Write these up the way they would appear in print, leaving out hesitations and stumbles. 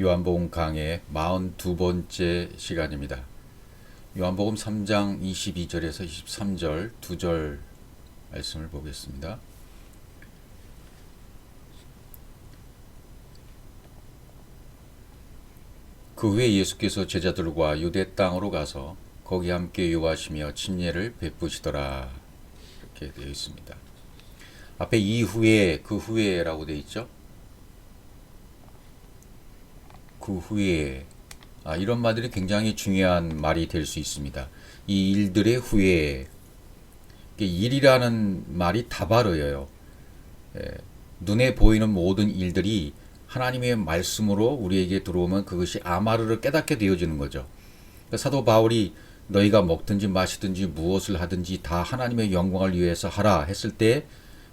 요한복음 강의 42번째 시간입니다. 요한복음 3장 22절에서 23절 2절 말씀을 보겠습니다. 그 후에 예수께서 제자들과 유대 땅으로 가서 거기 함께 요하시며 침례를 베푸시더라. 이렇게 되어 있습니다. 앞에 이후에 그 후에라고 되어 있죠. 그 후에 이런 말들이 굉장히 중요한 말이 될 수 있습니다. 이 일들의 후에 일이라는 말이 다발어요. 눈에 보이는 모든 일들이 하나님의 말씀으로 우리에게 들어오면 그것이 아마르를 깨닫게 되어지는 거죠. 사도 바울이 너희가 먹든지 마시든지 무엇을 하든지 다 하나님의 영광을 위해서 하라 했을 때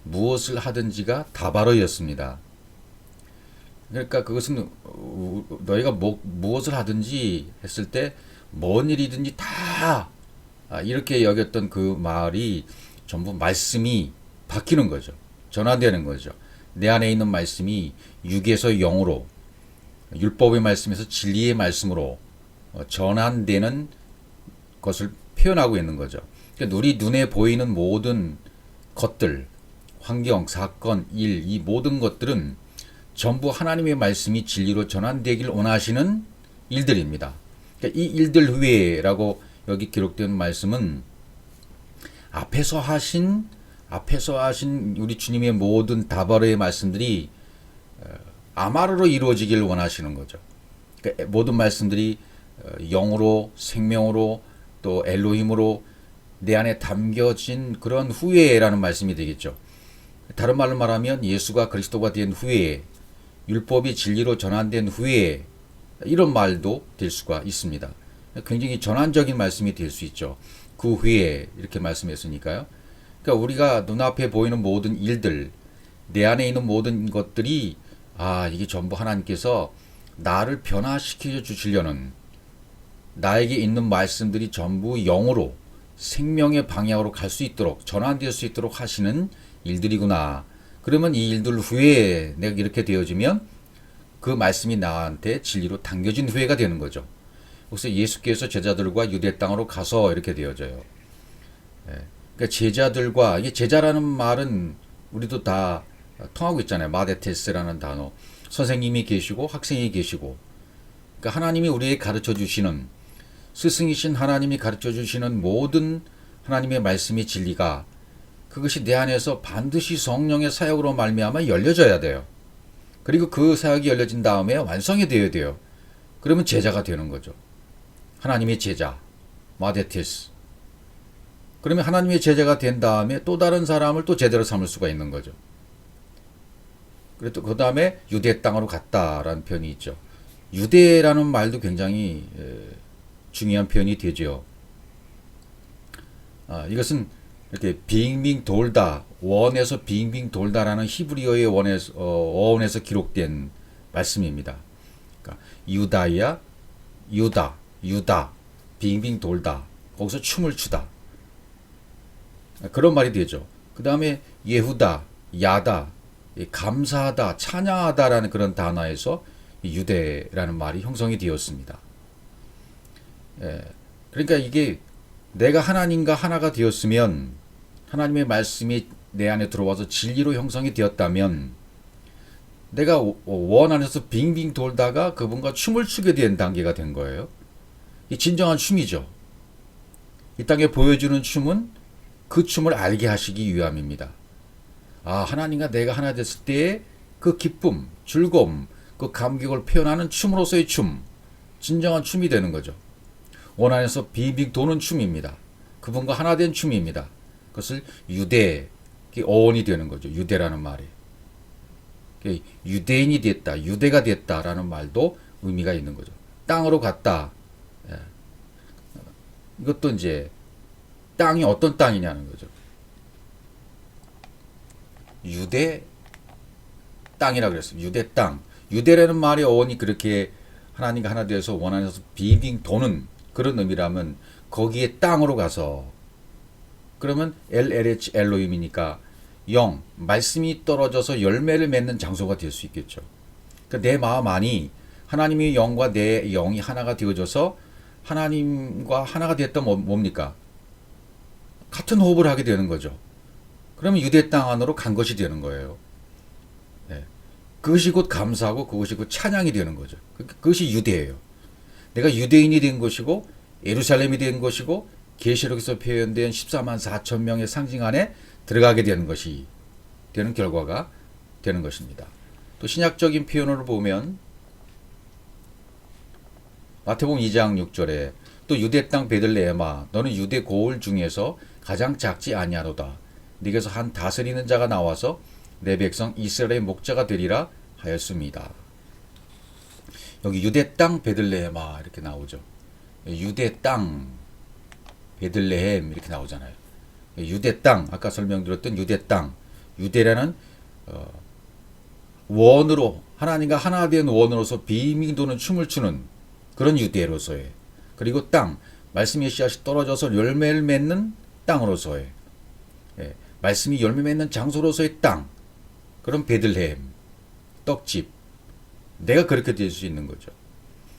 무엇을 하든지가 다발어였습니다. 그러니까 그것은 너희가 무엇을 하든지 했을 때 뭔 일이든지 다 이렇게 여겼던 그 말이 전부 말씀이 바뀌는 거죠. 전환되는 거죠. 내 안에 있는 말씀이 육에서 영으로, 율법의 말씀에서 진리의 말씀으로 전환되는 것을 표현하고 있는 거죠. 그러니까 우리 눈에 보이는 모든 것들, 환경, 사건, 일, 이 모든 것들은 전부 하나님의 말씀이 진리로 전환되길 원하시는 일들입니다. 그러니까 이 일들 후에라고 여기 기록된 말씀은 앞에서 하신 우리 주님의 모든 다발의 말씀들이 아마르로 이루어지길 원하시는 거죠. 그러니까 모든 말씀들이 영으로, 생명으로, 또 엘로힘으로 내 안에 담겨진 그런 후에라는 말씀이 되겠죠. 다른 말로 말하면 예수가 그리스도가 된 후에, 율법이 진리로 전환된 후에, 이런 말도 될 수가 있습니다. 굉장히 전환적인 말씀이 될 수 있죠. 그 후에 이렇게 말씀했으니까요. 그러니까 우리가 눈앞에 보이는 모든 일들, 내 안에 있는 모든 것들이 이게 전부 하나님께서 나를 변화시켜 주시려는, 나에게 있는 말씀들이 전부 영으로 생명의 방향으로 갈 수 있도록, 전환될 수 있도록 하시는 일들이구나. 그러면 이 일들 후에 내가 이렇게 되어지면 그 말씀이 나한테 진리로 당겨진 후회가 되는 거죠. 그래서 예수께서 제자들과 유대 땅으로 가서 이렇게 되어져요. 그러니까 제자들과, 이게 제자라는 말은 우리도 다 통하고 있잖아요. 마데테스라는 단어. 선생님이 계시고 학생이 계시고, 그러니까 하나님이 우리에게 가르쳐 주시는, 스승이신 하나님이 가르쳐 주시는 모든 하나님의 말씀의 진리가, 그것이 내 안에서 반드시 성령의 사역으로 말미암아 열려져야 돼요. 그리고 그 사역이 열려진 다음에 완성이 되어야 돼요. 그러면 제자가 되는 거죠. 하나님의 제자, 마데테스. 그러면 하나님의 제자가 된 다음에 또 다른 사람을 또 제대로 삼을 수가 있는 거죠. 그리고 그 다음에 유대 땅으로 갔다라는 표현이 있죠. 유대라는 말도 굉장히 중요한 표현이 되죠. 이것은 이렇게 빙빙 돌다, 원에서 빙빙 돌다라는 히브리어의 어원에서 기록된 말씀입니다. 그러니까 유다, 빙빙 돌다, 거기서 춤을 추다. 그런 말이 되죠. 그 다음에 예후다, 야다, 감사하다, 찬양하다라는 그런 단어에서 유대라는 말이 형성이 되었습니다. 그러니까 이게 내가 하나님과 하나가 되었으면, 하나님의 말씀이 내 안에 들어와서 진리로 형성이 되었다면, 내가 원 안에서 빙빙 돌다가 그분과 춤을 추게 된 단계가 된 거예요. 이 진정한 춤이죠. 이 땅에 보여주는 춤은 그 춤을 알게 하시기 위함입니다. 하나님과 내가 하나 됐을 때의 그 기쁨, 즐거움, 그 감격을 표현하는 춤으로서의 춤, 진정한 춤이 되는 거죠. 원 안에서 빙빙 도는 춤입니다. 그분과 하나 된 춤입니다. 그것을 유대, 어원이 되는 거죠. 유대라는 말이. 유대인이 됐다, 유대가 됐다라는 말도 의미가 있는 거죠. 땅으로 갔다. 이것도 이제 땅이 어떤 땅이냐는 거죠. 유대 땅이라고 그랬어요. 유대 땅. 유대라는 말의 어원이 그렇게 하나님과 하나 되어서 원 안에서 빙빙 도는 그런 의미라면, 거기에 땅으로 가서, 그러면 LLH 엘로힘이니까 영, 말씀이 떨어져서 열매를 맺는 장소가 될 수 있겠죠. 그러니까 내 마음 안이 하나님의 영과 내 영이 하나가 되어져서 하나님과 하나가 됐던 뭡니까? 같은 호흡을 하게 되는 거죠. 그러면 유대 땅 안으로 간 것이 되는 거예요. 네. 그것이 곧 감사하고 그것이 곧 찬양이 되는 거죠. 그것이 유대예요. 내가 유대인이 된 것이고 예루살렘이 된 것이고 계시록에서 표현된 14만 4천 명의 상징 안에 들어가게 되는 것이 되는 결과가 되는 것입니다. 또 신약적인 표현으로 보면 마태복음 2장 6절에 또 유대 땅 베들레헴아 너는 유대 고을 중에서 가장 작지 아니하도다. 네게서 한 다스리는 자가 나와서 내 백성 이스라엘의 목자가 되리라 하였습니다. 여기 유대 땅 베들레헴아 이렇게 나오죠. 유대 땅 베들레헴 이렇게 나오잖아요. 유대 땅 아까 설명드렸던 유대 땅 유대라는 원으로 하나님과 하나 된 원으로서 빙빙 도는 춤을 추는 그런 유대로서의 그리고 땅 말씀의 씨앗이 떨어져서 열매를 맺는 땅으로서의 말씀이 열매 맺는 장소로서의 땅 그런 베들레헴 떡집 내가 그렇게 될 수 있는 거죠.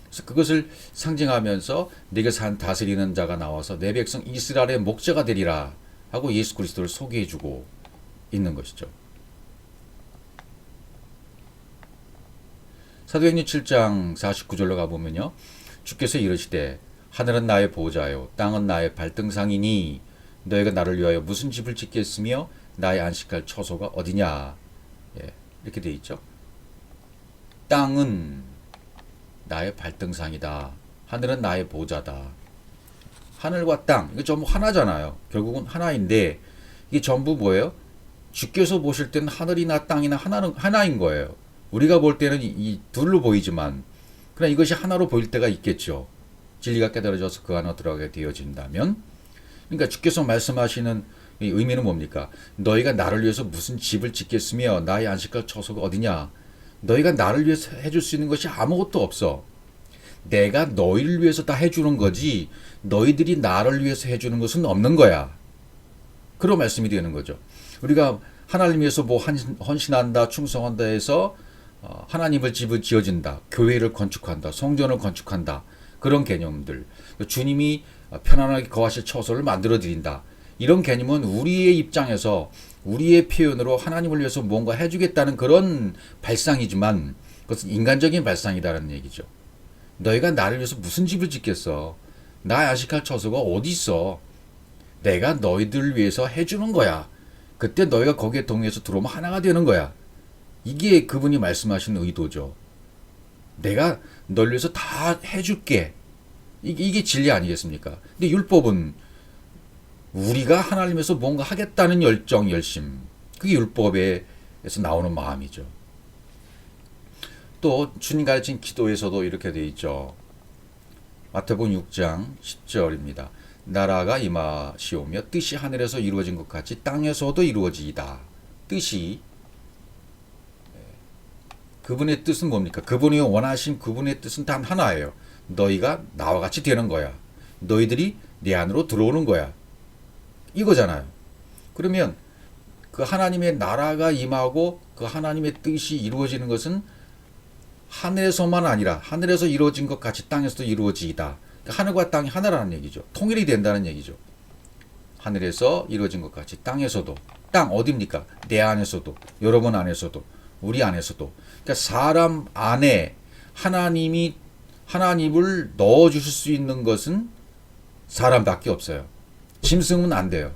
그래서 그것을 상징하면서 네게 산 다스리는 자가 나와서 내 백성 이스라엘의 목자가 되리라 하고 예수 그리스도를 소개해주고 있는 것이죠. 사도행전 7장 49절로 가보면요. 주께서 이르시되 하늘은 나의 보호자요 땅은 나의 발등상이니 너희가 나를 위하여 무슨 집을 짓겠으며 나의 안식할 처소가 어디냐. 이렇게 되어 있죠. 땅은 나의 발등상이다. 하늘은 나의 보호자다. 하늘과 땅 이거 전부 하나잖아요. 결국은 하나인데 이게 전부 뭐예요? 주께서 보실 때는 하늘이나 땅이나 하나인 거예요. 우리가 볼 때는 이 둘로 보이지만 그러나 이것이 하나로 보일 때가 있겠죠. 진리가 깨달아져서 그 안으로 들어가게 되어진다면 그러니까 주께서 말씀하시는 이 의미는 뭡니까? 너희가 나를 위해서 무슨 집을 짓겠으며 나의 안식할 처소가 어디냐? 너희가 나를 위해서 해줄 수 있는 것이 아무것도 없어. 내가 너희를 위해서 다 해주는 거지 너희들이 나를 위해서 해주는 것은 없는 거야. 그런 말씀이 되는 거죠. 우리가 하나님 위해서 뭐 헌신한다 충성한다 해서 하나님을 집을 지어진다. 교회를 건축한다. 성전을 건축한다. 그런 개념들. 주님이 편안하게 거하실 처소를 만들어 드린다. 이런 개념은 우리의 입장에서 우리의 표현으로 하나님을 위해서 뭔가 해주겠다는 그런 발상이지만 그것은 인간적인 발상이다라는 얘기죠. 너희가 나를 위해서 무슨 집을 짓겠어? 나 안식할 처소가 어디 있어? 내가 너희들을 위해서 해주는 거야. 그때 너희가 거기에 동의해서 들어오면 하나가 되는 거야. 이게 그분이 말씀하신 의도죠. 내가 널 위해서 다 해줄게. 이게 진리 아니겠습니까? 근데 율법은 우리가 하나님에서 뭔가 하겠다는 열정, 열심. 그게 율법에서 나오는 마음이죠. 또 주님 가르친 기도에서도 이렇게 되어 있죠. 마태복음 6장 10절입니다. 나라가 임하시오며 뜻이 하늘에서 이루어진 것 같이 땅에서도 이루어지이다. 뜻이 그분의 뜻은 뭡니까? 그분이 원하신 그분의 뜻은 단 하나예요. 너희가 나와 같이 되는 거야. 너희들이 내 안으로 들어오는 거야. 이거잖아요. 그러면 그 하나님의 나라가 임하고 그 하나님의 뜻이 이루어지는 것은 하늘에서만 아니라 하늘에서 이루어진 것 같이 땅에서도 이루어지이다. 그러니까 하늘과 땅이 하나라는 얘기죠. 통일이 된다는 얘기죠. 하늘에서 이루어진 것 같이 땅에서도. 땅 어디입니까? 내 안에서도 여러분 안에서도 우리 안에서도. 그러니까 사람 안에 하나님을 넣어주실 수 있는 것은 사람밖에 없어요. 짐승은 안 돼요.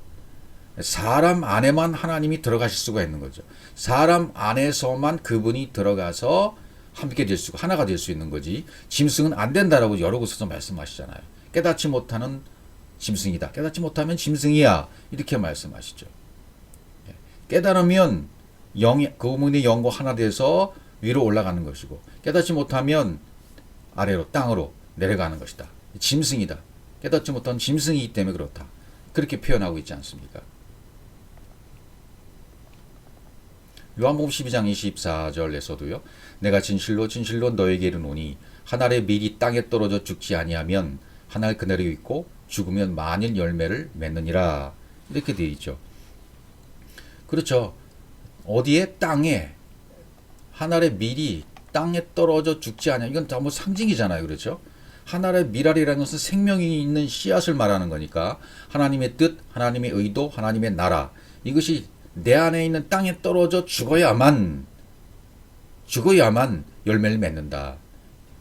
사람 안에만 하나님이 들어가실 수가 있는 거죠. 사람 안에서만 그분이 들어가서 함께 될 수, 하나가 될 수 있는 거지. 짐승은 안 된다라고 여러 곳에서 말씀하시잖아요. 깨닫지 못하는 짐승이다. 깨닫지 못하면 짐승이야. 이렇게 말씀하시죠. 깨달으면 그분의 영과 하나 돼서 위로 올라가는 것이고, 깨닫지 못하면 아래로 땅으로 내려가는 것이다. 짐승이다. 깨닫지 못한 짐승이기 때문에 그렇다. 그렇게 표현하고 있지 않습니까? 요한복음 12장 24절에서도요. 내가 진실로 진실로 너에게 이르노니 한 알의 밀이 땅에 떨어져 죽지 아니하면 한 알 그대로 있고 죽으면 만일 열매를 맺느니라. 이렇게 되어 있죠. 그렇죠. 어디에? 땅에 한 알의 밀이 땅에 떨어져 죽지 않냐. 이건 전부 상징이잖아요. 그렇죠? 하나의 미랄이라는 것은 생명이 있는 씨앗을 말하는 거니까 하나님의 뜻, 하나님의 의도, 하나님의 나라 이것이 내 안에 있는 땅에 떨어져 죽어야만 열매를 맺는다.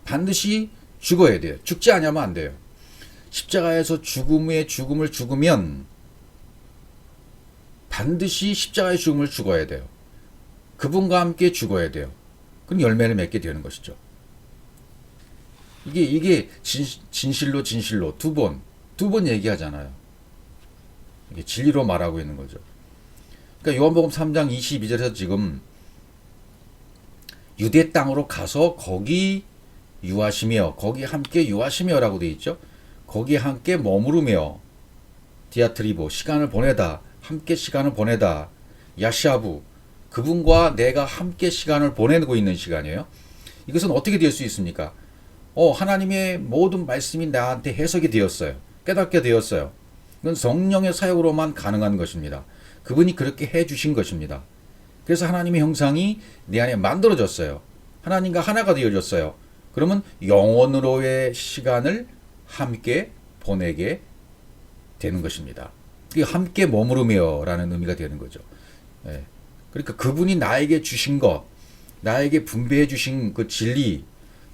반드시 죽어야 돼요. 죽지 않으면 안 돼요. 십자가에서 죽음의 죽음을 죽으면 반드시 십자가의 죽음을 죽어야 돼요. 그분과 함께 죽어야 돼요. 그럼 열매를 맺게 되는 것이죠. 이게 진실로 두 번 얘기하잖아요. 이게 진리로 말하고 있는 거죠. 그러니까 요한복음 3장 22절에서 지금 유대 땅으로 가서 거기 유하시며 거기 함께 유하시며라고 되어 있죠. 거기 함께 머무르며 디아트리보 시간을 보내다 함께 시간을 보내다 야시아부 그분과 내가 함께 시간을 보내고 있는 시간이에요. 이것은 어떻게 될 수 있습니까? 하나님의 모든 말씀이 나한테 해석이 되었어요. 깨닫게 되었어요. 이건 성령의 사역으로만 가능한 것입니다. 그분이 그렇게 해주신 것입니다. 그래서 하나님의 형상이 내 안에 만들어졌어요. 하나님과 하나가 되어졌어요. 그러면 영원으로의 시간을 함께 보내게 되는 것입니다. 이게 함께 머무르며라는 의미가 되는 거죠. 예. 그러니까 그분이 나에게 주신 것, 나에게 분배해 주신 그 진리,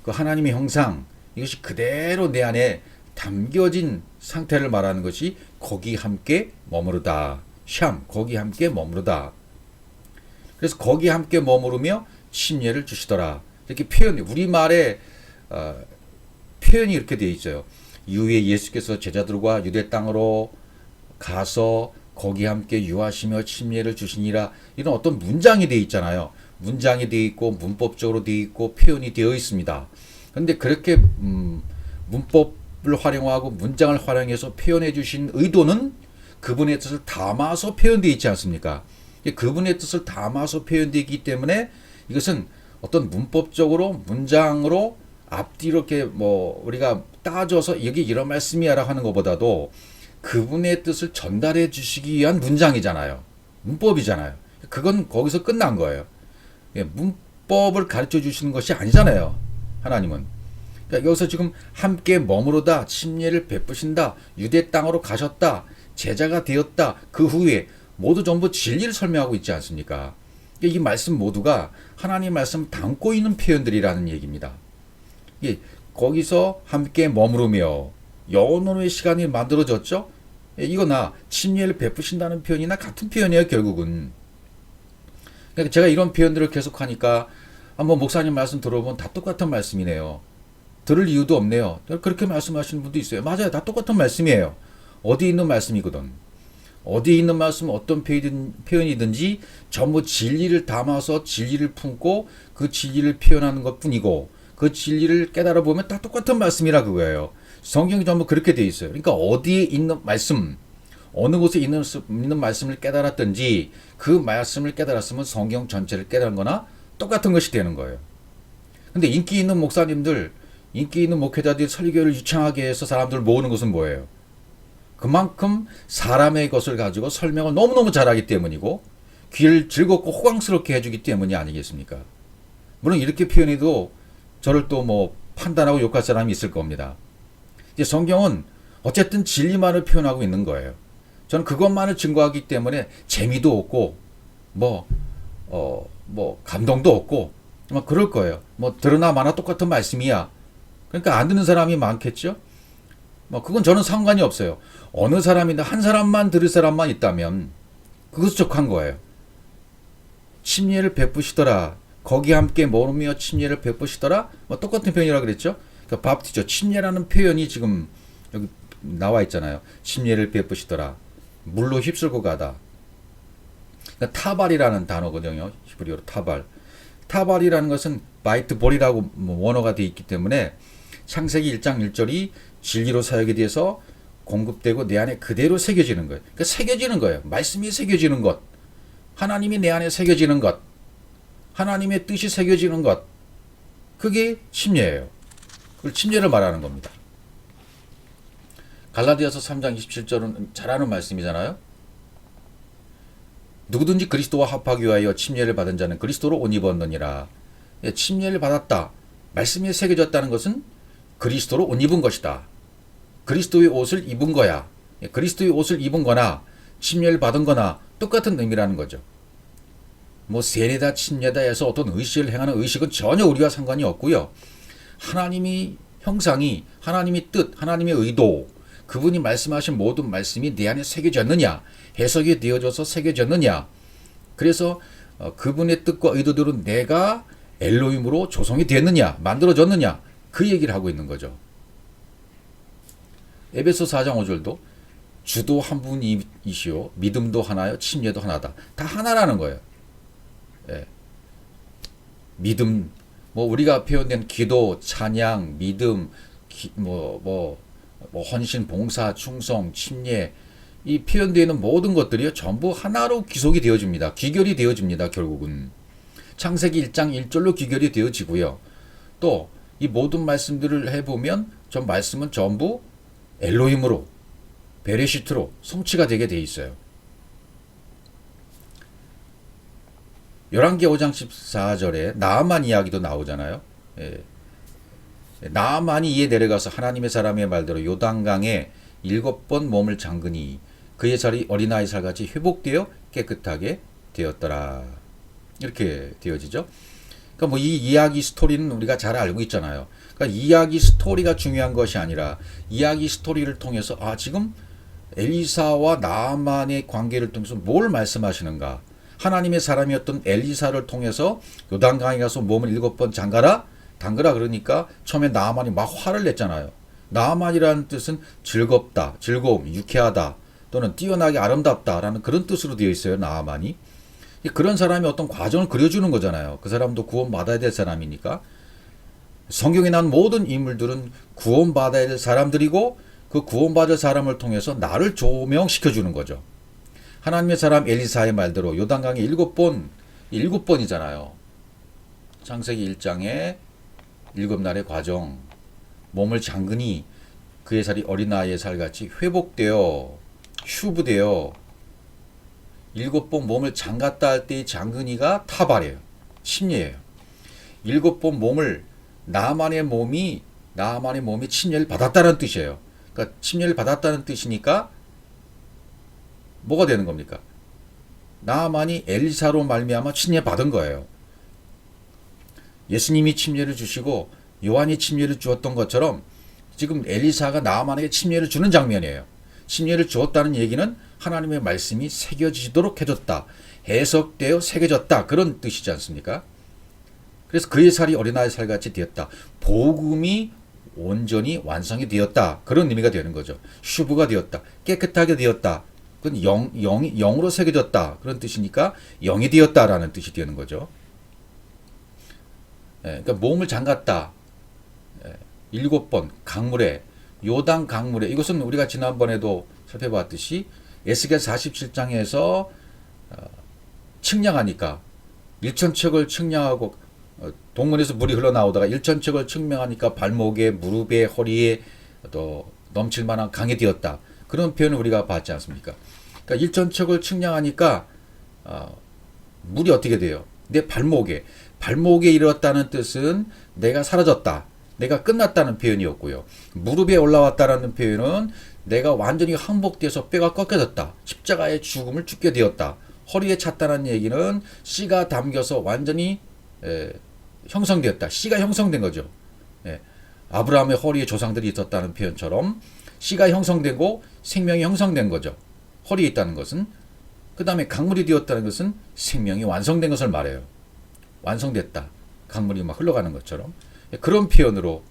그 하나님의 형상, 이것이 그대로 내 안에 담겨진 상태를 말하는 것이 거기 함께 머무르다. 샴, 거기 함께 머무르다. 그래서 거기 함께 머무르며 침례를 주시더라. 이렇게 표현이 우리말에 표현이 이렇게 되어 있어요. 이후에 예수께서 제자들과 유대 땅으로 가서 거기 함께 유하시며 침례를 주시니라. 이런 어떤 문장이 되어 있잖아요. 문장이 되어 있고 문법적으로 되어 있고 표현이 되어 있습니다. 그런데 그렇게 문법을 활용하고 문장을 활용해서 표현해 주신 의도는 그분의 뜻을 담아서 표현되어 있지 않습니까? 그분의 뜻을 담아서 표현되어 있기 때문에 이것은 어떤 문법적으로 문장으로 앞뒤로 이렇게 우리가 따져서 여기 이런 말씀이야라고 하는 것보다도 그분의 뜻을 전달해 주시기 위한 문장이잖아요. 문법이잖아요. 그건 거기서 끝난 거예요. 문법을 가르쳐 주시는 것이 아니잖아요. 하나님은. 그러니까 여기서 지금 함께 머무르다, 침례를 베푸신다, 유대 땅으로 가셨다, 제자가 되었다, 그 후에 모두 전부 진리를 설명하고 있지 않습니까? 이 말씀 모두가 하나님 말씀 담고 있는 표현들이라는 얘기입니다. 거기서 함께 머무르며 영원의 시간이 만들어졌죠? 이거나 침례를 베푸신다는 표현이나 같은 표현이에요, 결국은. 그러니까 제가 이런 표현들을 계속하니까 한번 목사님 말씀 들어보면 다 똑같은 말씀이네요. 들을 이유도 없네요. 그렇게 말씀하시는 분도 있어요. 맞아요. 다 똑같은 말씀이에요. 어디 있는 말씀이거든. 어디에 있는 말씀 어떤 표현이든지 전부 진리를 담아서 진리를 품고 그 진리를 표현하는 것뿐이고 그 진리를 깨달아 보면 다 똑같은 말씀이라 그거예요. 성경이 전부 그렇게 돼 있어요. 그러니까 어디에 있는 말씀, 어느 곳에 있는 말씀을 깨달았든지 그 말씀을 깨달았으면 성경 전체를 깨달은 거나 똑같은 것이 되는 거예요. 근데 인기 있는 목사님들, 인기 있는 목회자들이 설교를 유창하게 해서 사람들 모으는 것은 뭐예요? 그만큼 사람의 것을 가지고 설명을 너무너무 잘하기 때문이고 귀를 즐겁고 호강스럽게 해주기 때문이 아니겠습니까? 물론 이렇게 표현해도 저를 또 판단하고 욕할 사람이 있을 겁니다. 이제 성경은 어쨌든 진리만을 표현하고 있는 거예요. 저는 그것만을 증거하기 때문에 재미도 없고 감동도 없고 그럴 거예요. 들으나 마나 똑같은 말씀이야. 그러니까 안 듣는 사람이 많겠죠? 그건 저는 상관이 없어요. 어느 사람이나 한 사람만 들을 사람만 있다면 그것이 족한 거예요. 침례를 베푸시더라. 거기 함께 머무르며 침례를 베푸시더라. 똑같은 표현이라고 그랬죠. 그러니까 밥티죠. 침례라는 표현이 지금 여기 나와 있잖아요. 침례를 베푸시더라. 물로 휩쓸고 가다. 그러니까 타발이라는 단어거든요. 히브리어로 타발. 타발이라는 것은 바이트 볼이라고 원어가 되어 있기 때문에 창세기 1장 1절이 진리로 사역에 대해서 공급되고 내 안에 그대로 새겨지는 거예요. 그러니까 새겨지는 거예요. 말씀이 새겨지는 것. 하나님이 내 안에 새겨지는 것. 하나님의 뜻이 새겨지는 것. 그게 침례예요. 그걸 침례를 말하는 겁니다. 갈라디아서 3장 27절은 잘 아는 말씀이잖아요. 누구든지 그리스도와 합하기 위하여 침례를 받은 자는 그리스도로 옷 입었느니라. 침례를 받았다. 말씀이 새겨졌다는 것은 그리스도로 옷 입은 것이다. 그리스도의 옷을 입은 거야. 그리스도의 옷을 입은 거나 침례를 받은 거나 똑같은 의미라는 거죠. 뭐 세례다 침례다 해서 어떤 의식을 행하는 의식은 전혀 우리와 상관이 없고요. 하나님이 형상이, 하나님의 뜻, 하나님의 의도, 그분이 말씀하신 모든 말씀이 내 안에 새겨졌느냐, 해석이 되어져서 새겨졌느냐, 그래서 그분의 뜻과 의도대로 내가 엘로힘으로 조성이 됐느냐, 만들어졌느냐, 그 얘기를 하고 있는 거죠. 에베소 4장 5절도 주도 한 분이시요 믿음도 하나요 침례도 하나다. 다 하나라는 거예요. 예. 믿음, 뭐 우리가 표현된 기도, 찬양, 믿음, 헌신, 봉사, 충성, 침례, 이 표현되어 있는 모든 것들이 전부 하나로 기속이 되어집니다. 귀결이 되어집니다. 결국은 창세기 1장 1절로 귀결이 되어지고요. 또 이 모든 말씀들을 해보면 전 말씀은 전부 엘로힘으로, 베레시트로 성취가 되게 돼 있어요. 열왕기 5장 14절에 나아만 이야기도 나오잖아요. 예. 나아만이 이에 내려가서 하나님의 사람의 말대로 요단강에 7번 몸을 잠그니 그의 살이 어린아이 살같이 회복되어 깨끗하게 되었더라. 이렇게 되어지죠. 그러니까 뭐 이 이야기 스토리는 우리가 잘 알고 있잖아요. 그러니까 이야기 스토리가 중요한 것이 아니라 이야기 스토리를 통해서 지금 엘리사와 나아만의 관계를 통해서 뭘 말씀하시는가. 하나님의 사람이었던 엘리사를 통해서 요단강에 가서 몸을 7번 담그라 그러니까 처음에 나아만이 막 화를 냈잖아요. 나아만이라는 뜻은 즐겁다, 즐거움, 유쾌하다 또는 뛰어나게 아름답다라는 그런 뜻으로 되어 있어요. 나아만이. 그런 사람이 어떤 과정을 그려주는 거잖아요. 그 사람도 구원받아야 될 사람이니까. 성경에 나온 모든 인물들은 구원받아야 될 사람들이고 그 구원받을 사람을 통해서 나를 조명시켜주는 거죠. 하나님의 사람 엘리사의 말대로 요단강에 7번이잖아요. 창세기 1장에 7날의 과정, 몸을 잠그니 그의 살이 어린아이의 살같이 회복되어 휴브되어 7번 몸을 잠갔다 할 때의 잠그니가 타발이에요. 침례예요. 7번 몸을 나아만의 몸이 침례를 받았다는 뜻이에요. 그러니까 침례를 받았다는 뜻이니까 뭐가 되는 겁니까? 나아만이 엘리사로 말미암아 침례 받은 거예요. 예수님이 침례를 주시고 요한이 침례를 주었던 것처럼 지금 엘리사가 나아만에게 침례를 주는 장면이에요. 침례를 주었다는 얘기는 하나님의 말씀이 새겨지도록 해줬다. 해석되어 새겨졌다. 그런 뜻이지 않습니까? 그래서 그의 살이 어린아이 살같이 되었다. 복음이 온전히 완성이 되었다. 그런 의미가 되는 거죠. 슈브가 되었다. 깨끗하게 되었다. 그건 영으로 새겨졌다. 그런 뜻이니까 영이 되었다라는 뜻이 되는 거죠. 그러니까 몸을 잠갔다. 7번 강물에 요단 강물에 이것은 우리가 지난번에도 살펴봤듯이 에스겔 47장에서 측량하니까 1,000척을 측량하고 동문에서 물이 흘러나오다가 1,000척을 측량하니까 발목에 무릎에 허리에 또 넘칠 만한 강이 되었다. 그런 표현을 우리가 봤지 않습니까? 그러니까 1,000척을 측량하니까 물이 어떻게 돼요? 내 발목에 이르렀다는 뜻은 내가 사라졌다. 내가 끝났다는 표현이었고요. 무릎에 올라왔다라는 표현은 내가 완전히 항복돼서 뼈가 꺾여졌다. 십자가의 죽음을 죽게 되었다. 허리에 찼다는 얘기는 씨가 담겨서 완전히 형성되었다. 씨가 형성된 거죠. 아브라함의 허리에 조상들이 있었다는 표현처럼 씨가 형성되고 생명이 형성된 거죠. 허리에 있다는 것은. 그 다음에 강물이 되었다는 것은 생명이 완성된 것을 말해요. 완성됐다. 강물이 막 흘러가는 것처럼. 그런 표현으로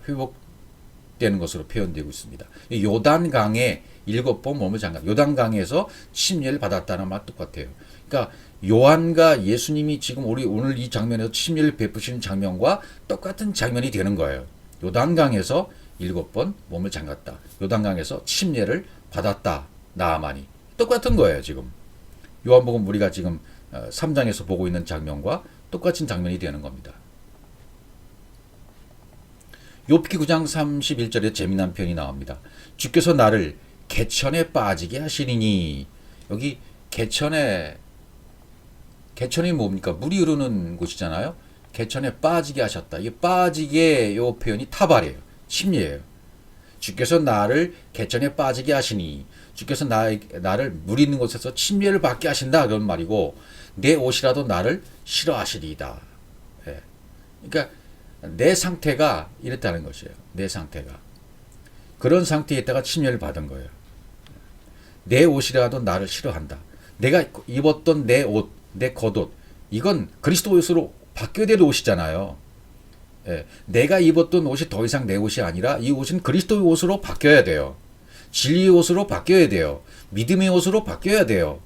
회복되는 것으로 표현되고 있습니다. 요단강에 7번 몸을 잠가. 요단강에서 침례를 받았다는 말 똑같아요. 그러니까 요한과 예수님이 지금 오늘 이 장면에서 침례를 베푸시는 장면과 똑같은 장면이 되는 거예요. 요단강에서 7번 몸을 잠갔다. 요단강에서 침례를 받았다. 나아만이. 똑같은 거예요, 지금. 요한복음 우리가 지금 3장에서 보고 있는 장면과 똑같은 장면이 되는 겁니다. 욥기 9장 31절에 재미난 표현이 나옵니다. 주께서 나를 개천에 빠지게 하시리니. 여기 개천이 뭡니까? 물이 흐르는 곳이잖아요. 개천에 빠지게 하셨다. 이 빠지게 요 표현이 타발이에요. 침례예요. 주께서 나를 개천에 빠지게 하시니 주께서 나를 물 있는 곳에서 침례를 받게 하신다 그런 말이고 내 옷이라도 나를 싫어하시리이다. 예. 그러니까 내 상태가 이랬다는 것이에요. 내 상태가. 그런 상태에 있다가 침례를 받은 거예요. 내 옷이라도 나를 싫어한다. 내가 입었던 내 옷, 내 겉옷 이건 그리스도 옷으로 바뀌어야 될 옷이잖아요. 예, 내가 입었던 옷이 더 이상 내 옷이 아니라 이 옷은 그리스도의 옷으로 바뀌어야 돼요. 진리의 옷으로 바뀌어야 돼요. 믿음의 옷으로 바뀌어야 돼요.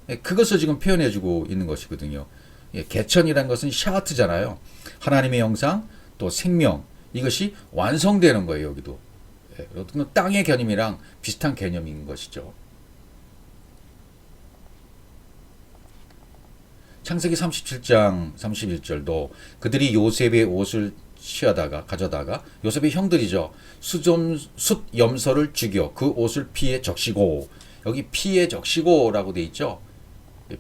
예, 그것을 지금 표현해주고 있는 것이거든요. 예, 개천이라는 것은 샤트잖아요. 하나님의 형상 또 생명 이것이 완성되는 거예요. 여기도. 예, 땅의 개념이랑 비슷한 개념인 것이죠. 창세기 37장 31절도 그들이 요셉의 옷을 가져다가 요셉의 형들이죠. 숫 염소를 죽여 그 옷을 피에 적시고 여기 피에 적시고라고 돼 있죠.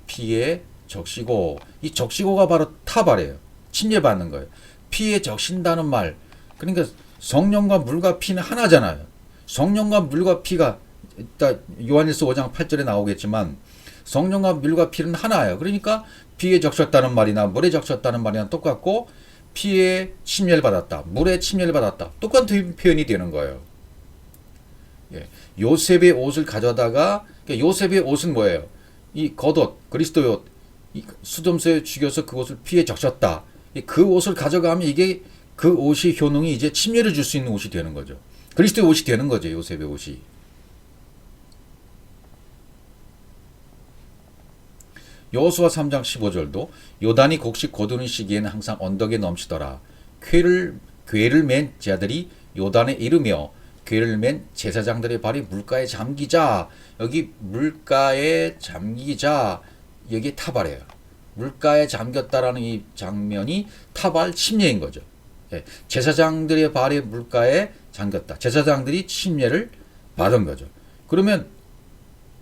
피에 적시고 이 적시고가 바로 타발이에요. 침례받는 거예요. 피에 적신다는 말 그러니까 성령과 물과 피는 하나잖아요. 성령과 물과 피가 일단 요한일서 5장 8절에 나오겠지만 성령과 물과 피는 하나예요. 그러니까 피에 적셨다는 말이나 물에 적셨다는 말이나 똑같고 피에 침례를 받았다. 물에 침례를 받았다. 똑같은 표현이 되는 거예요. 예. 요셉의 옷을 가져다가 그러니까 요셉의 옷은 뭐예요? 이 겉옷, 그리스도의 옷, 이 수dom소에 죽여서 그 옷을 피에 적셨다. 그 옷을 가져가면 이게 그 옷이 효능이 이제 침례를 줄 수 있는 옷이 되는 거죠. 그리스도의 옷이 되는 거죠. 요셉의 옷이. 여호수아 3장 15절도 요단이 곡식 거두는 시기에는 항상 언덕에 넘치더라. 궤를 맨 자들이 요단에 이르며 궤를 맨 제사장들의 발이 물가에 잠기자. 여기 물가에 잠기자. 여기 타발이에요. 물가에 잠겼다라는 이 장면이 타발 침례인 거죠. 예, 제사장들의 발이 물가에 잠겼다. 제사장들이 침례를 받은 거죠. 그러면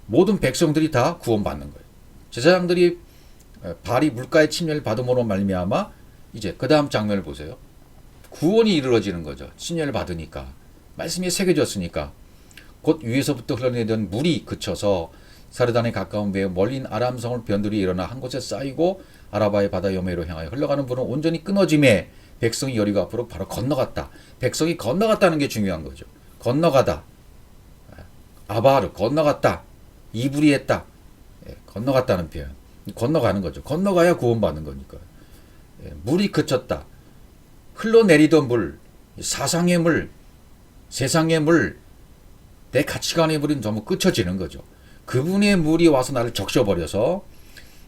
모든 백성들이 다 구원받는 거예요. 제사장들이 발이 물가에 침례를 받음으로 말미암아 이제 그 다음 장면을 보세요. 구원이 이루어지는 거죠. 침례를 받으니까 말씀이 새겨졌으니까 곧 위에서부터 흘러내던 물이 그쳐서 사르단에 가까운 배에 멀린 아람성을 변들이 일어나 한 곳에 쌓이고 아라바의 바다 여매로 향하여 흘러가는 물은 온전히 끊어짐에 백성이 여리고 앞으로 바로 건너갔다. 백성이 건너갔다는 게 중요한 거죠. 건너가다. 아바르 건너갔다. 이브리했다. 건너갔다는 표현. 건너가는 거죠. 건너가야 구원받는 거니까. 물이 그쳤다. 흘러내리던 물, 사상의 물, 세상의 물, 내 가치관의 물이 너무 끝쳐지는 거죠. 그분의 물이 와서 나를 적셔버려서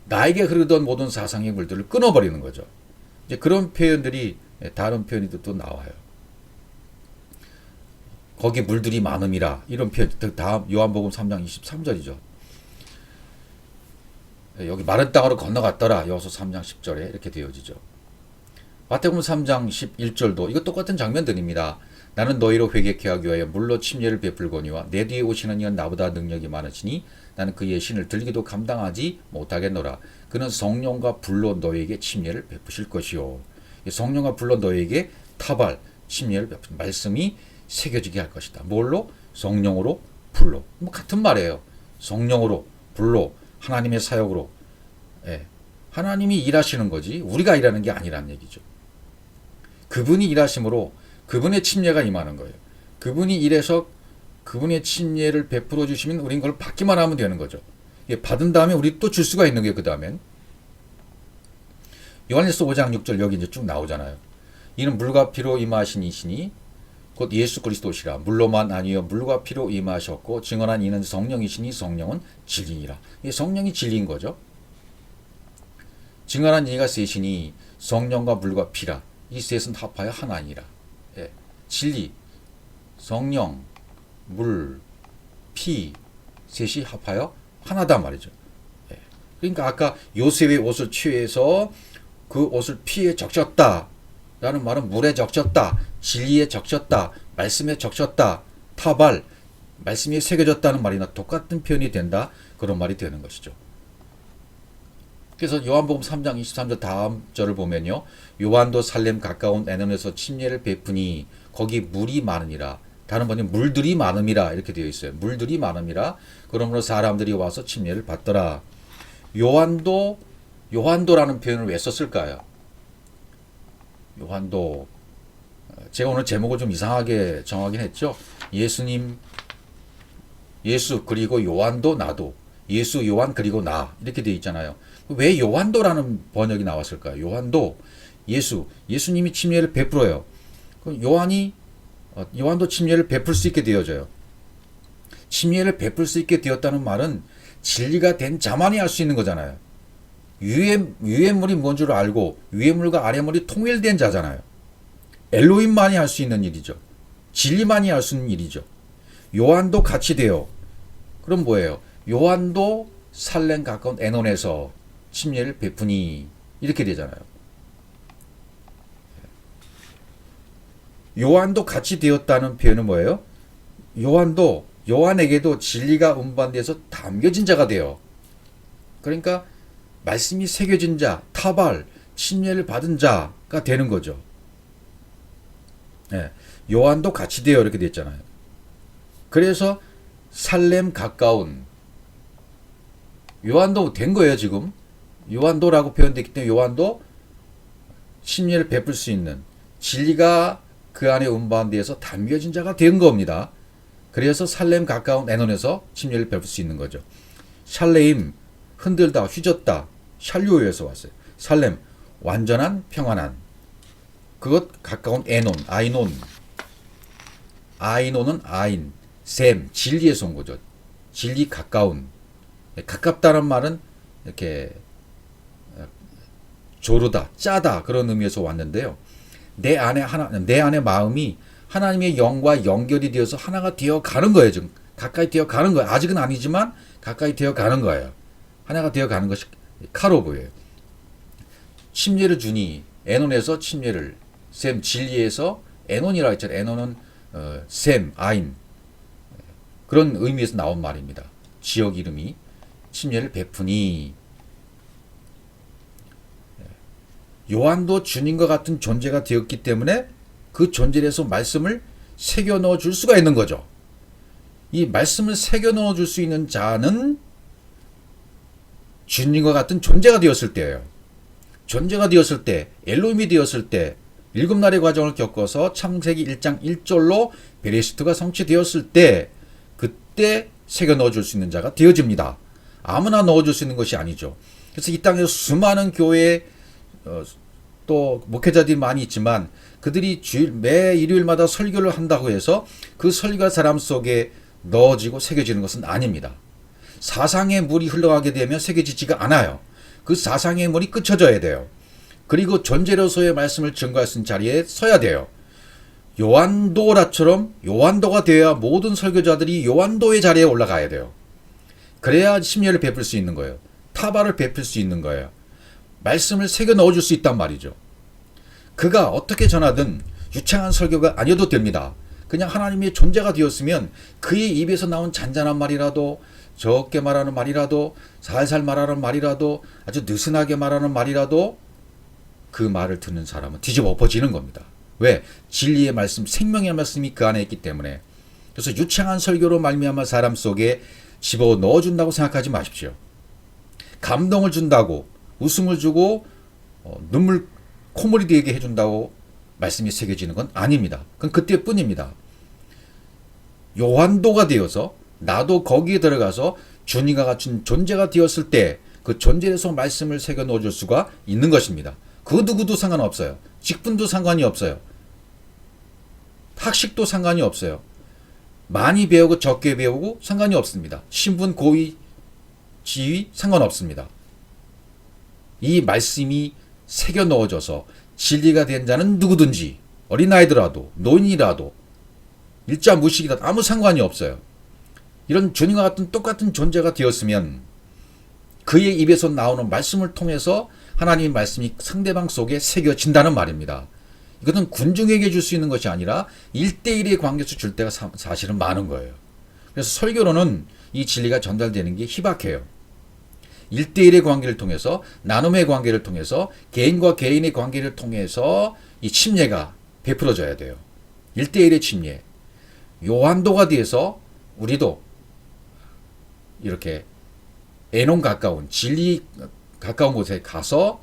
나에게 흐르던 모든 사상의 물들을 끊어버리는 거죠. 이제 그런 표현들이 다른 표현이 또 나와요. 거기 물들이 많음이라 이런 표현. 다음 요한복음 3장 23절이죠. 여기 마른 땅으로 건너갔더라. 여호수 3장 10절에 이렇게 되어지죠. 마태복음 3장 11절도 이거 똑같은 장면들입니다. 나는 너희로 회개케 하기 위하여 물로 침례를 베풀거니와 내 뒤에 오시는 이는 나보다 능력이 많으시니 나는 그의 신을 들기도 감당하지 못하겠노라. 그는 성령과 불로 너희에게 침례를 베푸실 것이요. 성령과 불로 너희에게 타발 침례를 베푸신 말씀이 새겨지게 할 것이다. 뭘로? 성령으로 불로. 뭐 같은 말이에요. 성령으로 불로 하나님의 사역으로. 예. 하나님이 일하시는 거지 우리가 일하는 게 아니란 얘기죠. 그분이 일하심으로 그분의 침례가 임하는 거예요. 그분이 일해서 그분의 침례를 베풀어 주시면 우린 그걸 받기만 하면 되는 거죠. 받은 다음에 우리 또 줄 수가 있는 게 그 다음엔 요한일서 5장 6절 여기 이제 쭉 나오잖아요. 이는 물과 피로 임하신 이시니 곧 예수 그리스도시라. 물로만 아니요 물과 피로 임하셨고 증언한 이는 성령이시니 성령은 진리니라. 성령이 진리인 거죠. 증언한 이가 셋이니 성령과 물과 피라. 이 셋은 합하여 하나니라. 예. 진리, 성령, 물, 피 셋이 합하여 하나다 말이죠. 예. 그러니까 아까 요셉의 옷을 취해서 그 옷을 피에 적셨다 라는 말은 물에 적셨다, 진리에 적셨다, 말씀에 적셨다, 타발, 말씀이 새겨졌다는 말이나 똑같은 표현이 된다. 그런 말이 되는 것이죠. 그래서 요한복음 3장 23절 다음 절을 보면요. 요한도 살렘 가까운 애논에서 침례를 베푸니 거기 물이 많으니라. 다른 번에 물들이 많음이라 이렇게 되어 있어요. 물들이 많음이라. 그러므로 사람들이 와서 침례를 받더라. 요한도라는 표현을 왜 썼을까요? 요한도. 제가 오늘 제목을 좀 이상하게 정하긴 했죠. 예수 그리고 요한도 나도. 예수 요한 그리고 나 이렇게 되어 있잖아요. 왜 요한도라는 번역이 나왔을까요? 요한도 예수님이 침례를 베풀어요. 요한도 침례를 베풀 수 있게 되어져요. 침례를 베풀 수 있게 되었다는 말은 진리가 된 자만이 할 수 있는 거잖아요. 위에물이 뭔 줄 알고 위에물과 아래물이 통일된 자잖아요. 엘로힘만이 할 수 있는 일이죠. 진리만이 할 수 있는 일이죠. 요한도 같이 돼요. 그럼 뭐예요? 요한도 살렘 가까운 애논에서 침례를 베푸니 이렇게 되잖아요. 요한도 같이 되었다는 표현은 뭐예요? 요한에게도 진리가 운반돼서 담겨진 자가 돼요. 그러니까 말씀이 새겨진 자, 타발, 침례를 받은 자가 되는 거죠. 네, 요한도 같이 되어 이렇게 됐잖아요. 그래서 살렘 가까운 요한도 된 거예요 지금. 요한도라고 표현됐기 때문에 요한도 침례를 베풀 수 있는 진리가 그 안에 운반되어서 담겨진 자가 된 겁니다. 그래서 살렘 가까운 애논에서 침례를 베풀 수 있는 거죠. 샬레임 흔들다 휘젓다 샬료에서 왔어요. 살렘 완전한 평안한 그것 가까운 애논 아이논은 아인 셈 진리에서 온 거죠. 진리 가까운 가깝다는 말은 이렇게 조르다 짜다 그런 의미에서 왔는데요. 내 안에 마음이 하나님의 영과 연결이 되어서 하나가 되어 가는 거예요. 지금 가까이 되어 가는 거예요. 아직은 아니지만 가까이 되어 가는 거예요. 하나가 되어 가는 것이 카로브예요. 침례를 주니 애논에서 침례를 셈 진리에서 애논이라고 했잖아요. 애논은 셈 아인 그런 의미에서 나온 말입니다. 지역 이름이 침례를 베푸니 요한도 주님과 같은 존재가 되었기 때문에 그 존재에서 말씀을 새겨 넣어 줄 수가 있는 거죠. 이 말씀을 새겨 넣어 줄 수 있는 자는 주님과 같은 존재가 되었을 때예요. 존재가 되었을 때, 엘로힘이 되었을 때, 7날의 과정을 겪어서 창세기 1장 1절로 베레시트가 성취되었을 때 그때 새겨 넣어 줄 수 있는 자가 되어집니다. 아무나 넣어 줄 수 있는 것이 아니죠. 그래서 이 땅에서 수많은 교회 또 목회자들이 많이 있지만 그들이 매 일요일마다 설교를 한다고 해서 그 설교가 사람 속에 넣어지고 새겨지는 것은 아닙니다. 사상의 물이 흘러가게 되면 새겨지지가 않아요. 그 사상의 물이 끄쳐져야 돼요. 그리고 존재로서의 말씀을 증거할 수 있는 자리에 서야 돼요. 요한도라처럼 요한도가 되어야 모든 설교자들이 요한도의 자리에 올라가야 돼요. 그래야 심려를 베풀 수 있는 거예요. 타발을 베풀 수 있는 거예요. 말씀을 새겨 넣어줄 수 있단 말이죠. 그가 어떻게 전하든 유창한 설교가 아니어도 됩니다. 그냥 하나님의 존재가 되었으면 그의 입에서 나온 잔잔한 말이라도 적게 말하는 말이라도 살살 말하는 말이라도 아주 느슨하게 말하는 말이라도 그 말을 듣는 사람은 뒤집어 엎어지는 겁니다. 왜? 진리의 말씀, 생명의 말씀이 그 안에 있기 때문에. 그래서 유창한 설교로 말미암아 사람 속에 집어 넣어준다고 생각하지 마십시오. 감동을 준다고 웃음을 주고 콧물이 되게 해준다고 말씀이 새겨지는 건 아닙니다. 그건 그때뿐입니다. 요한도가 되어서 나도 거기에 들어가서 주님과 같은 존재가 되었을 때 그 존재에서 말씀을 새겨 넣어줄 수가 있는 것입니다. 그 누구도 상관없어요. 직분도 상관이 없어요. 학식도 상관이 없어요. 많이 배우고 적게 배우고 상관이 없습니다. 신분, 고위, 지위 상관없습니다. 이 말씀이 새겨 넣어져서 진리가 된 자는 누구든지 어린아이더라도 노인이라도 일자 무식이라도 아무 상관이 없어요. 이런 주님과 같은 똑같은 존재가 되었으면 그의 입에서 나오는 말씀을 통해서 하나님의 말씀이 상대방 속에 새겨진다는 말입니다. 이것은 군중에게 줄 수 있는 것이 아니라 1대1의 관계에서 줄 때가 사실은 많은 거예요. 그래서 설교로는 이 진리가 전달되는 게 희박해요. 1대1의 관계를 통해서, 나눔의 관계를 통해서, 개인과 개인의 관계를 통해서 이 침례가 베풀어져야 돼요. 1대1의 침례. 요한도가 돼서 우리도 이렇게 애논 가까운, 진리 가까운 곳에 가서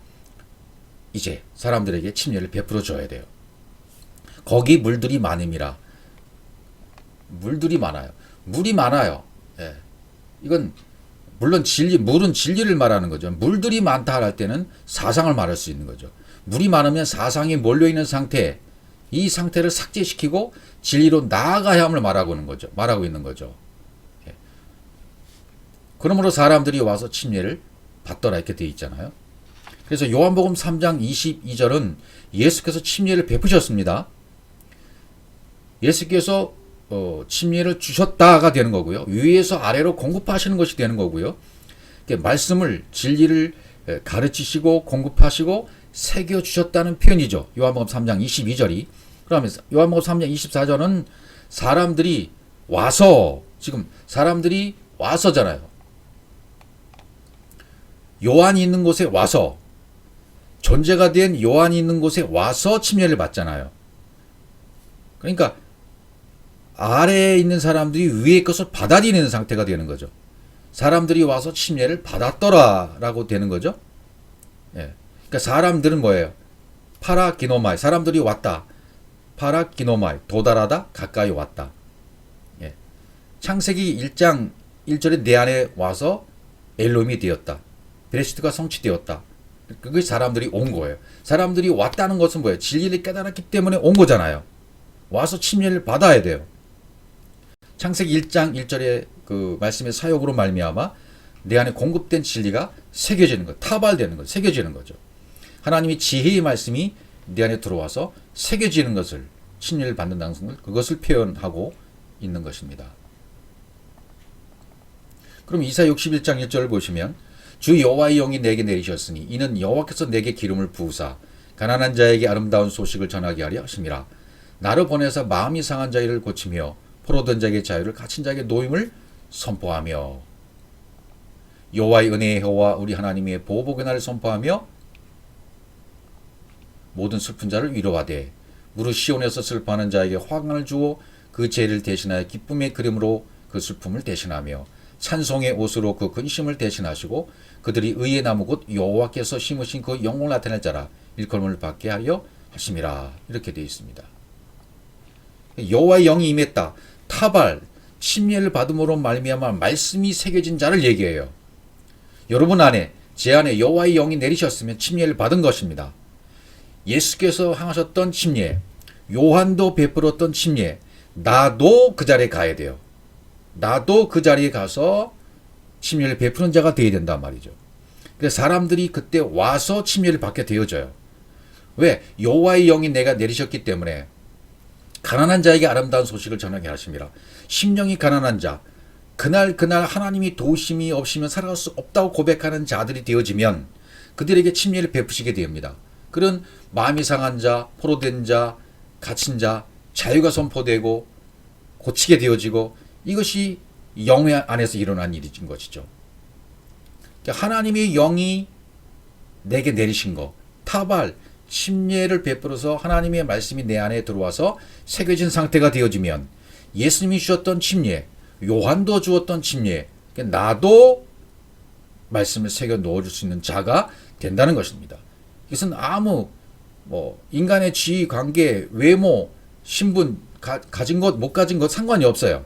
이제 사람들에게 침례를 베풀어 줘야 돼요. 거기 물들이 많음이라. 물들이 많아요. 물이 많아요. 예. 이건 물론 물은 진리를 말하는 거죠. 물들이 많다 할 때는 사상을 말할 수 있는 거죠. 물이 많으면 사상이 몰려 있는 상태, 이 상태를 삭제시키고 진리로 나아가야 함을 말하고 있는 거죠. 예. 그러므로 사람들이 와서 침례를 받더라 이렇게 되어 있잖아요. 그래서 요한복음 3장 22절은 예수께서 침례를 베푸셨습니다. 예수께서 침례를 주셨다가 되는 거고요. 위에서 아래로 공급하시는 것이 되는 거고요. 말씀을, 진리를 가르치시고 공급하시고 새겨주셨다는 표현이죠. 요한복음 3장 22절이. 그러면서 요한복음 3장 24절은 사람들이 와서, 지금 사람들이 와서잖아요. 요한이 있는 곳에 와서, 존재가 된 요한이 있는 곳에 와서 침례를 받잖아요. 그러니까 아래에 있는 사람들이 위의 것을 받아들이는 상태가 되는 거죠. 사람들이 와서 침례를 받았더라 라고 되는 거죠. 예. 그러니까 사람들은 뭐예요? 파라기노마이, 사람들이 왔다. 파라기노마이, 도달하다, 가까이 왔다. 예. 창세기 1장 1절에 내 안에 와서 엘로힘이 되었다. 베레시트가 성취되었다. 그게 사람들이 온 거예요. 사람들이 왔다는 것은 뭐예요? 진리를 깨달았기 때문에 온 거잖아요. 와서 침례를 받아야 돼요. 창세기 1장 1절의 그 말씀의 사역으로 말미암아 내 안에 공급된 진리가 새겨지는 것, 타발되는 것, 새겨지는 거죠. 하나님이 지혜의 말씀이 내 안에 들어와서 새겨지는 것을, 침례를 받는다는 것을, 그것을 표현하고 있는 것입니다. 그럼 이사야 61장 1절을 보시면 주 여호와의 영이 내게 내리셨으니 이는 여호와께서 내게 기름을 부으사 가난한 자에게 아름다운 소식을 전하게 하려 하심이라. 나를 보내서 마음이 상한 자를 고치며 포로된 자에게 자유를, 갇힌 자에게 노임을 선포하며, 여호와의 은혜의 해와 우리 하나님의 보복의 날을 선포하며 모든 슬픈 자를 위로하되 무릇 시온에서 슬퍼하는 자에게 화관을 주어 그 죄를 대신하여 기쁨의 그림으로 그 슬픔을 대신하며 찬송의 옷으로 그 근심을 대신하시고 그들이 의의 나무 곧 여호와께서 심으신 그 영광을 나타낼 자라 일컬음을 받게 하려 하심이라. 이렇게 되어 있습니다. 여호와의 영이 임했다. 타발, 침례를 받음으로 말미암아 말씀이 새겨진 자를 얘기해요. 여러분 안에, 제 안에 여호와의 영이 내리셨으면 침례를 받은 것입니다. 예수께서 행하셨던 침례, 요한도 베풀었던 침례, 나도 그 자리에 가야 돼요. 나도 그 자리에 가서 침례를 베푸는 자가 되어야 된단 말이죠. 그래서 사람들이 그때 와서 침례를 받게 되어져요. 왜? 여호와의 영이 내가 내리셨기 때문에. 가난한 자에게 아름다운 소식을 전하게 하심이라. 심령이 가난한 자, 그날 하나님이 도우심이 없으면 살아갈 수 없다고 고백하는 자들이 되어지면 그들에게 침례를 베푸시게 됩니다. 그런 마음이 상한 자, 포로된 자, 갇힌 자, 자유가 선포되고 고치게 되어지고, 이것이 영 안에서 일어난 일인 것이죠. 하나님의 영이 내게 내리신 것, 타발, 침례를 베풀어서 하나님의 말씀이 내 안에 들어와서 새겨진 상태가 되어지면, 예수님이 주셨던 침례, 요한도 주었던 침례, 나도 말씀을 새겨 넣어줄 수 있는 자가 된다는 것입니다. 이것은 아무 인간의 지위, 관계, 외모, 신분, 가진 것, 못 가진 것 상관이 없어요.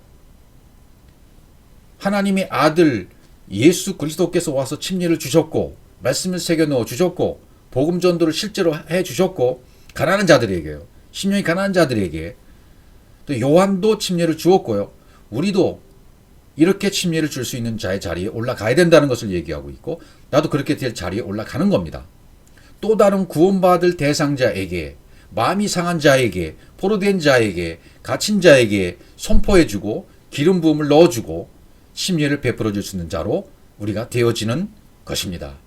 하나님의 아들 예수 그리스도께서 와서 침례를 주셨고 말씀을 새겨 넣어 주셨고 복음 전도를 실제로 해 주셨고, 가난한 자들에게요, 심령이 가난한 자들에게, 또 요한도 침례를 주었고요, 우리도 이렇게 침례를 줄 수 있는 자의 자리에 올라가야 된다는 것을 얘기하고 있고, 나도 그렇게 될 자리에 올라가는 겁니다. 또 다른 구원받을 대상자에게, 마음이 상한 자에게, 포로된 자에게, 갇힌 자에게 선포해주고 기름 부음을 넣어주고 침례를 베풀어 줄 수 있는 자로 우리가 되어지는 것입니다.